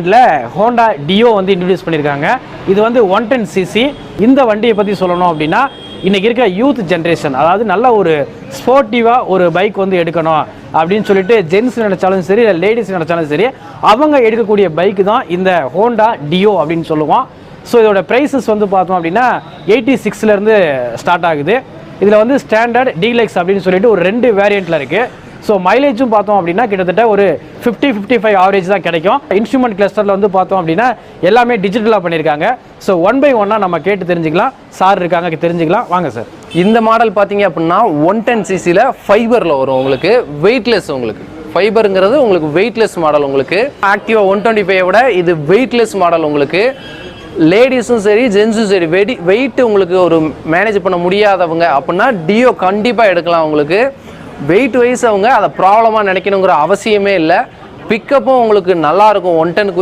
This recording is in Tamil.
வேரியண்ட்டில் ஹோண்டா டியோ வந்து இன்ட்ரடியூஸ் பண்ணியிருக்காங்க. இது வந்து 110cc. இந்த வண்டியை பற்றி சொல்லணும் அப்படின்னா இன்றைக்கி இருக்க யூத் ஜென்ரேஷன், அதாவது நல்ல ஒரு ஸ்போர்ட்டிவாக ஒரு பைக் வந்து எடுக்கணும் அப்படின்னு சொல்லிட்டு ஜென்ஸ் நினச்சாலும் சரி, இல்லை லேடிஸ் நினச்சாலும் சரி, அவங்க எடுக்கக்கூடிய பைக்கு தான் இந்த ஹோண்டா டியோ அப்படின்னு சொல்லுவோம். ஸோ இதோட ப்ரைஸஸ் வந்து பார்த்தோம் அப்படின்னா 86லேருந்து ஸ்டார்ட் ஆகுது. இதில் வந்து ஸ்டாண்டர்ட், டீலக்ஸ் அப்படின்னு சொல்லிட்டு ஒரு 2 வேரியண்ட்டில் இருக்குது. ஸோ மைலேஜும் பார்த்தோம் அப்படின்னா கிட்டத்தட்ட ஒரு 50-55 ஆவரேஜ் தான் கிடைக்கும். இன்ஸ்ட்ருமெண்ட் கிளஸ்டரில் வந்து பார்த்தோம் அப்படின்னா எல்லாமே டிஜிட்டலாக பண்ணியிருக்காங்க. ஸோ 1 by 1 நம்ம கேட்டு தெரிஞ்சுக்கலாம். சார் இருக்காங்க, தெரிஞ்சுக்கலாம். வாங்க சார். இந்த மாடல் பார்த்தீங்க அப்படின்னா 110cc ஃபைபரில் வரும். உங்களுக்கு வெயிட்லெஸ், உங்களுக்கு ஃபைபருங்கிறது உங்களுக்கு வெயிட்லெஸ் மாடல். உங்களுக்கு ஆக்டிவா 125 விட இது வெயிட்லெஸ் மாடல். உங்களுக்கு லேடிஸும் சரி, ஜென்ஸும் சரி, வெயிட் உங்களுக்கு ஒரு மேனேஜ் பண்ண முடியாதவங்க அப்படின்னா டியோ கண்டிப்பாக எடுக்கலாம். உங்களுக்கு வெயிட் வைஸ் அவங்க அதை ப்ராப்ளமாக நினைக்கணுங்கிற அவசியமே இல்லை. பிக்கப்பும் உங்களுக்கு நல்லாயிருக்கும். 110